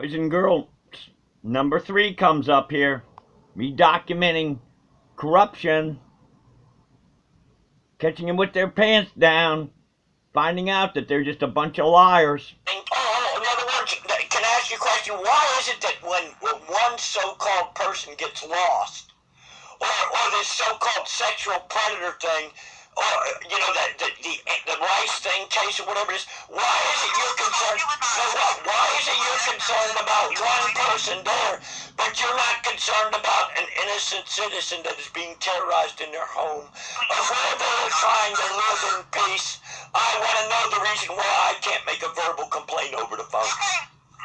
Boys and girls, number 3 comes up here. Me documenting corruption, catching them with their pants down, finding out that they're just a bunch of liars. In other words, can I ask you a question? Why is it that when one so-called person gets lost, or this so-called sexual predator thing, or the rice thing case or whatever it is, why is it you're concerned? Why is it you're concerned about one person there, but you're not concerned about an innocent citizen that is being terrorized in their home, or where they're trying to live in peace? I want to know the reason why I can't make a verbal complaint over the phone.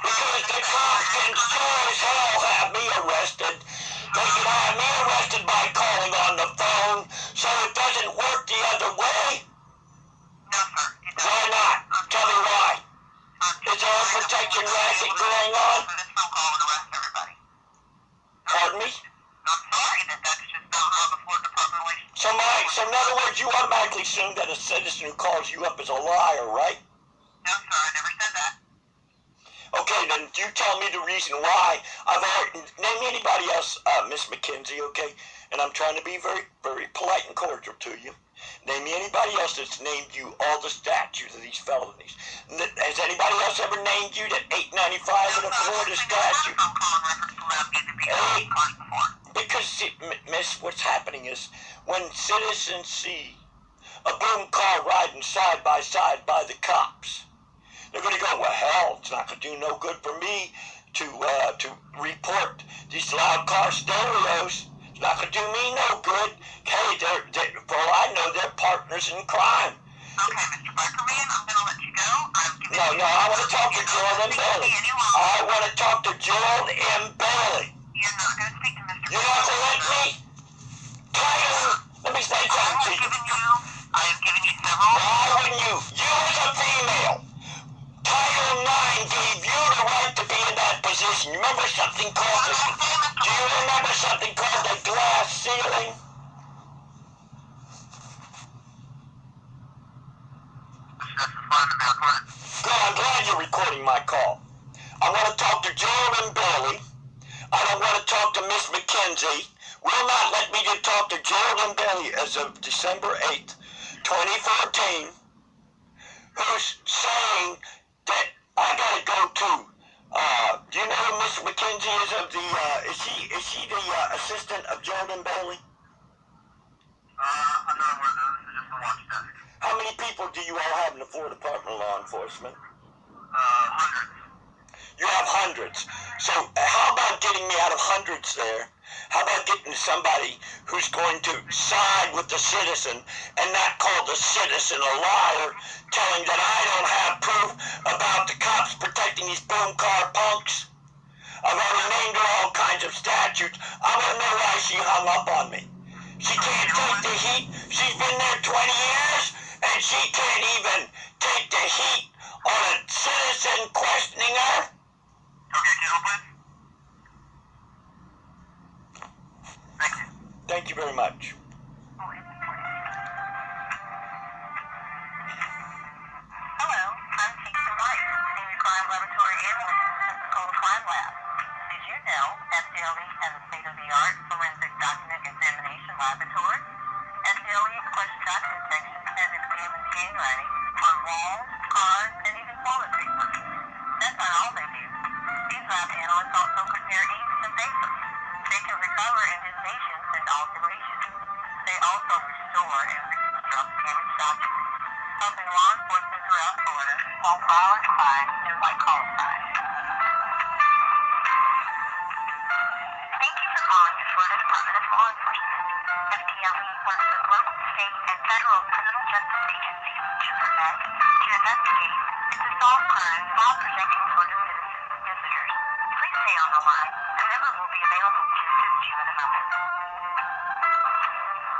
Because the cops can sure as hell have me arrested. They can have me arrested by calling on the phone, so it doesn't work the other way. No, sir. Why not? Tell me why. Is there a protection racket going on? This phone call would arrest everybody. Pardon me? I'm sorry that's just not how the Florida Department of Relations. So in other words, you automatically assume that a citizen who calls you up is a liar, right? No, sir, I never said that. Okay, then you tell me the reason why. Name anybody else, Miss McKenzie, okay? And I'm trying to be very, very polite and cordial to you. Name me anybody else that's named you all the statutes of these felonies. Has anybody else ever named you that 895 of the Florida statute? Because, see, Miss, what's happening is when citizens see a boom car riding side by the cops, they're going to go, well, hell, it's not going to do no good for me to report these loud car stereos. It's not going to do me no good. Hey, for all I know, they're partners in crime. Okay, Mr. Buckerman, I'm going to let you go. No, I want to talk to Gerald M. Bailey. I want to talk to Gerald M. Bailey. You're not going to speak to Mr. You're not going to let me? Let me say something to you. I have given you several. Why wouldn't you? You as a female. Title IX gave you the right to be in that position. You remember something called the... Do you remember something called the glass ceiling? Good, I'm glad you're recording my call. I want to talk to Gerald and Bailey. I don't want to talk to Miss McKenzie. Will not let me to talk to Gerald and Bailey as of December 8th, 2014, who's saying that I gotta go to, do you know who Miss McKenzie is of the, is she the assistant of Jordan Bailey? I'm not aware of those. This is just the watch desk. How many people do you all have in the Florida Department of Law Enforcement? Hundreds. You have hundreds. So how about getting me out of hundreds there? How about getting somebody who's going to side with the citizen and not call the citizen a liar, telling that I don't have proof about the cops protecting these boom car punks? I've already named her all kinds of statutes. I want to know why she hung up on me. She can't take the heat. She's been there 20 years, and she can't even take the heat on a citizen questioning her. Okay, General, please. Thank you. Thank you very much. Hello, I'm Teacher White, Senior Crime Laboratory Analyst at the Pensacola Crime Lab. Did you know FDLE has a state-of-the-art forensic document examination laboratory? FDLE collects document sections and examines handwriting on walls, cards, and even toilet paper. That's not all they do. These lab analysts also prepare inks and papers. They can recover indentations and alterations. They also restore and reconstruct damaged documents, helping law enforcement throughout Florida solve violent crime and white-collar crime. Thank you for calling the Florida Department of Law Enforcement. FDLE works with local, state, and federal criminal justice agencies to prevent, to investigate, and to solve crimes while protecting Florida citizens and visitors. Please stay on the line. A member will be available to assist you in a moment.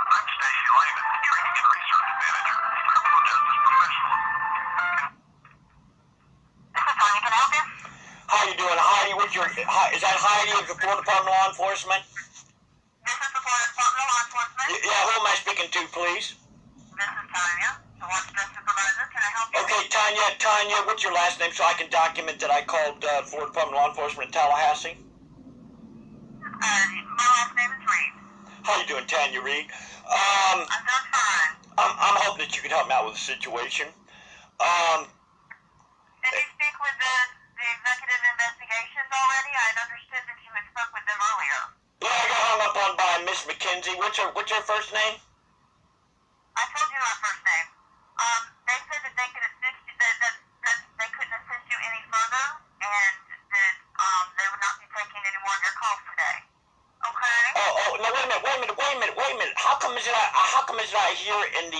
I'm Stacey Lehman, Training and Research Manager, Criminal Justice Professional. This is Tony. Can I help you? How you doing, Heidi? Is that Heidi of the Florida Department of Law Enforcement? This is the Florida Department of Law Enforcement. Yeah, who am I speaking to, please? This is Tanya, the watch desk supervisor. Can I help you? Okay, Tanya, what's your last name so I can document that I called Florida Department of Law Enforcement in Tallahassee? My last name is Reed. How you doing, Tanya Reed? I'm doing fine. I'm hoping that you can help me out with the situation. Did you speak with the executive investigations already? I had understood that you had spoke with them earlier. Yeah, I got hung up on by Miss McKenzie. What's her first name? I told you my first name. They said that they could assist you, that they couldn't assist you any further, and that they would not be taking any more of your calls today. Okay? Oh, no, wait a minute. How come is it I hear in the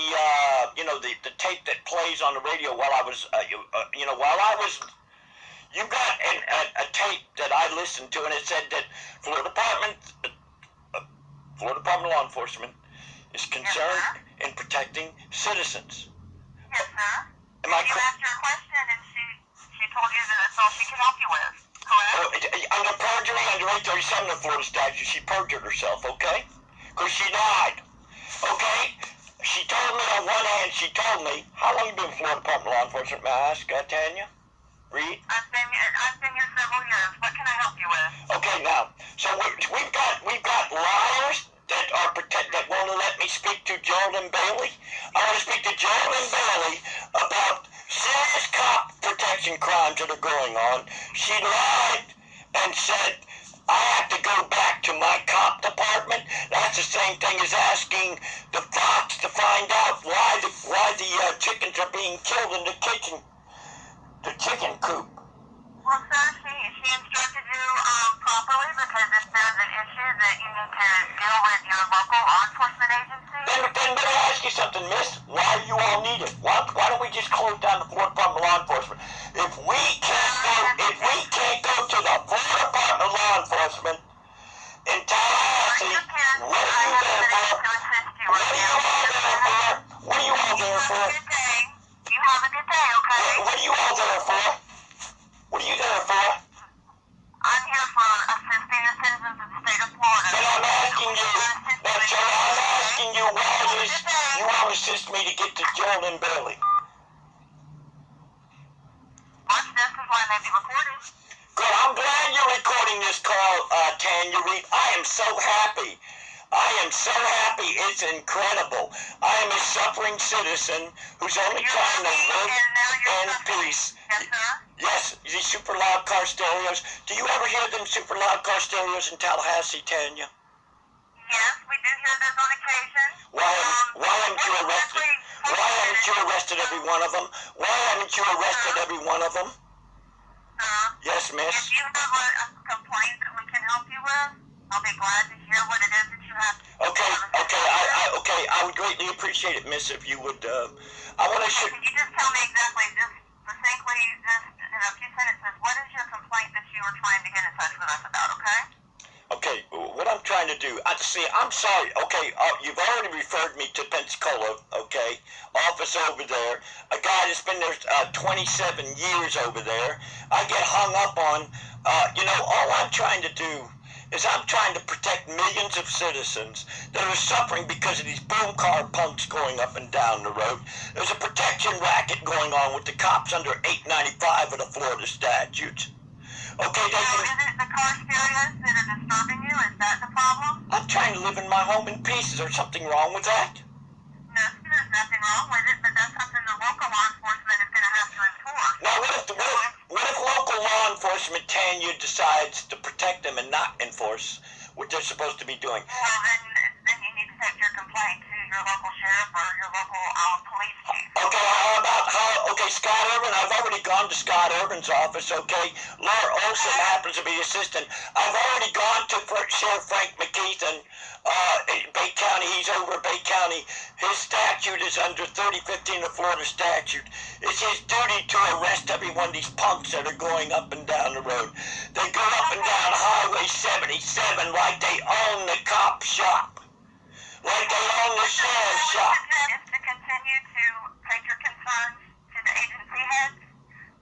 the tape that plays on the radio while I was you got a tape that I listened to, and it said that Florida Department of Law Enforcement is concerned in protecting citizens. Yes, sir. Am I You correct? asked her a question, and she told you that that's all she can help you with. Correct? Under perjury, under 837 of Florida statute, she perjured herself, okay? Because she lied, okay? She told me on one hand, how long you been with Florida Department of Law Enforcement, may I ask, Tanya? Reed? I've been here several years. What can I help you with? Okay, now, so we've got liars that won't let me speak to Geraldine Bailey. I want to speak to Geraldine Bailey about serious cop protection crimes that are going on. She lied and said I have to go back to my cop department. That's the same thing as asking the fox to find out why the chickens are being killed in the chicken coop. Well, sir, she instructed you properly, because if there's an issue that you need to deal with your local law enforcement agency. Then let me ask you something, miss. Why do you all need it? Why don't we just close down the Florida Department of Law Enforcement? If we can't go to the Florida Department of Law Enforcement in Tallahassee, what are you there for? What are you all there for? What are you all there for? You have a good day, okay? What are you all there for? What are you there for? I'm here for assisting the citizens of the state of Florida. Then I'm asking you why you won't assist me to get to Geraldine Bailey. Watch this is why I may be recorded. Good, I'm glad you're recording this call, Tanya Reed. I am so happy. It's incredible. I am a suffering citizen who's only trying to live in peace. Yes, sir. Yes, these super loud car stereos. Do you ever hear them super loud car stereos in Tallahassee, Tanya? Yes, we do hear those on occasion. Why haven't you arrested? Why haven't you arrested every one of them? Why haven't you arrested every one of them? Yes, miss. If you have a complaint that we can help you with, I'll be glad to hear what it is that you have. Okay, I would greatly appreciate it, miss, if you would, I want to Can you just tell me exactly, just succinctly, just in a few sentences, what is your complaint that you were trying to get in touch with us about, okay? Okay, what I'm trying to do, I'm sorry, okay, you've already referred me to Pensacola, okay, office over there, a guy that's been there 27 years over there. I get hung up on, all I'm trying to do is I'm trying to protect millions of citizens that are suffering because of these boom car punks going up and down the road. There's a protection racket going on with the cops under 895 of the Florida statutes. Okay, So is it the car stereos that are disturbing you? Is that the problem? I'm trying to live in my home in peace. Is there something wrong with that? No, there's nothing wrong with it, but that's something the local law enforcement is going to have to enforce. Now, what if local law enforcement, Tanya, decides to protect them and not enforce what they're supposed to be doing? Well, then you need to take your complaint to your local sheriff or your local police chief. Okay, Scott Urban, I've already gone to Scott Urban's office, okay? Laura Olson happens to be assistant. I've already gone to Sheriff Frank McKeith in Bay County. He's over Bay County. His statute is under 3015 of Florida statute. It's his duty to arrest every one of these punks that are going up and down the road. They go up and down Highway 77 like they own the cop shop. Like they own the sheriff's shop. Is to continue to take your concerns to the agency heads.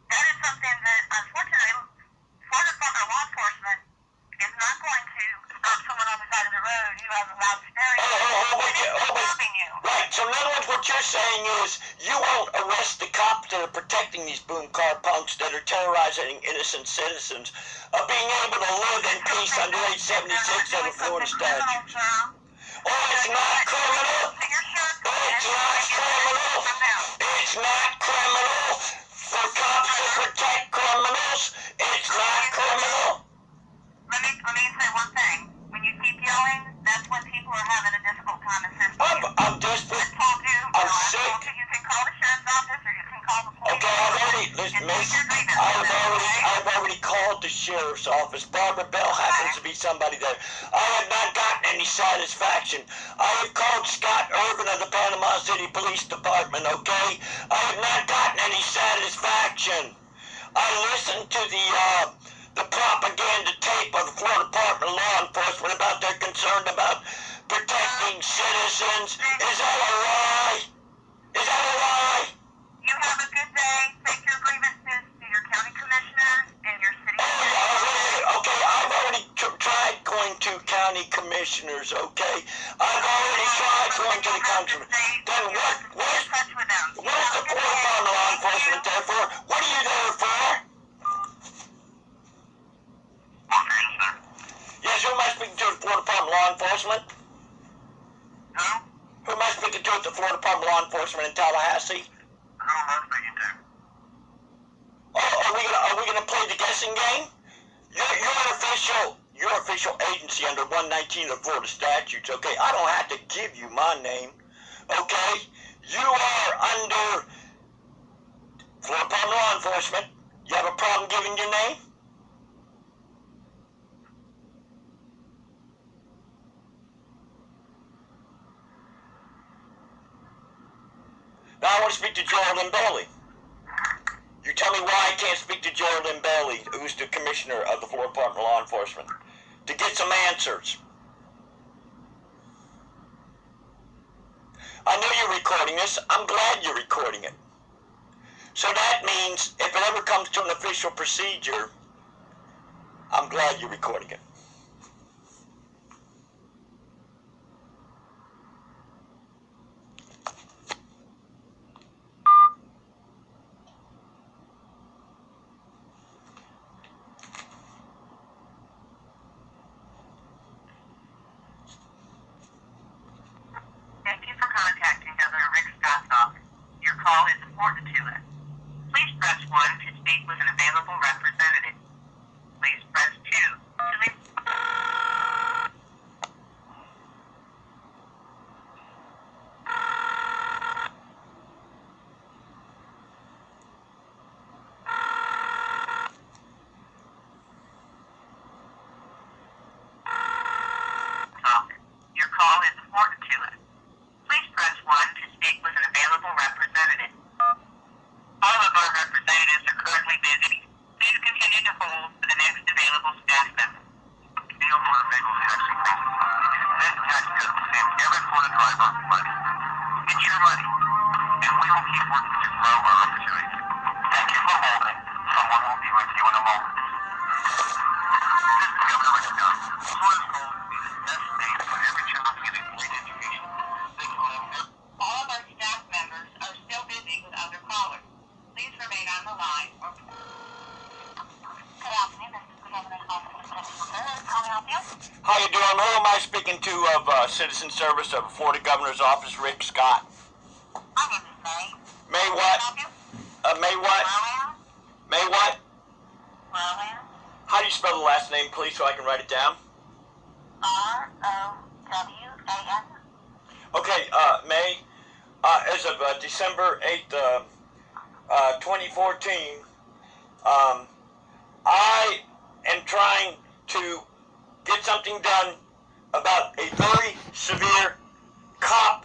That is something that, unfortunately, Florida Department of Law Enforcement is not going to stop someone on the side of the road who has a loud stereo. Stopping you. Right, so in other words, what you're saying is you won't arrest the cops that are protecting these boom car punks that are terrorizing innocent citizens of being able to live in peace under 876 of the Florida statutes. Oh, it's not criminal. It's not criminal. It's not criminal for cops to protect criminals. It's not criminal. Let me say one thing. When you keep yelling, that's when people are having a difficult time assisting you. I'm desperate. I told you. I'm I sick. told you you can call the sheriff's office or you can call the police. Okay, I've already, listen, And miss, take your grievance. I've already called the sheriff's office. Barbara Bell happens to be somebody there. I have not gotten any satisfaction. I have called Scott Irvin of the Panama City Police Department, okay? I have not gotten any satisfaction. I listened to the propaganda tape of the Florida Department of Law Enforcement about their concern about protecting citizens. Is that a lie? Is that a lie? You have a good day. Take your grievances to your county commissioners and your city Oh, yeah, okay, I've already tried going to county commissioners, okay? I've already tried going to the county commissioners. Then where's the Florida Department of Law Enforcement there for? What are you there for? Yes, who am I speaking to at the Florida Department of Law Enforcement? Who? Who am I speaking to at the Florida Department of Law Enforcement in Tallahassee? Who am I speaking to? Oh, are we gonna play the guessing game? You're an official agency under 119 of the Florida statutes, okay? I don't have to give you my name, okay? You are under Florida Department of Law Enforcement. You have a problem giving your name? Now I want to speak to Geraldine Bailey. You tell me why I can't speak to Geraldine Bailey, who's the commissioner of the Florida Department of Law Enforcement, to get some answers. I know you're recording this. I'm glad you're recording it. So that means if it ever comes to an official procedure, I'm glad you're recording it. Thank you for contacting Governor Rick Scott's office. Your call is important to us. Please press 1 to speak with an available representative. Please press 2 to leave. Office. Your call is important to us. Please press 1 to speak with an available representative. All of our representatives are currently busy. Please continue to hold for the next available staff member. Deal motorcycle taxi. This taxi doesn't send every Florida driver money. It's your money, and we will keep working to grow our opportunities. Thank you for holding. Someone will be with you in a moment. This is Governor Rick Scott. Florida's goal is to be the best state for every child to get a great education. All of our staff members are still busy with other callers. Please remain on the line. Good afternoon, this is the Governor's Office of Citizen Service. How may I help you? How you doing? Who am I speaking to of Citizen Service of the Florida Governor's Office, Rick Scott? My name is May. May Can I what? help you? May what? Rowan? May what? Rowan? How do you spell the last name, please, so I can write it down? R-O-W-A-N? Okay, May, as of December 8th, 2014, I am trying to get something done about a very severe cop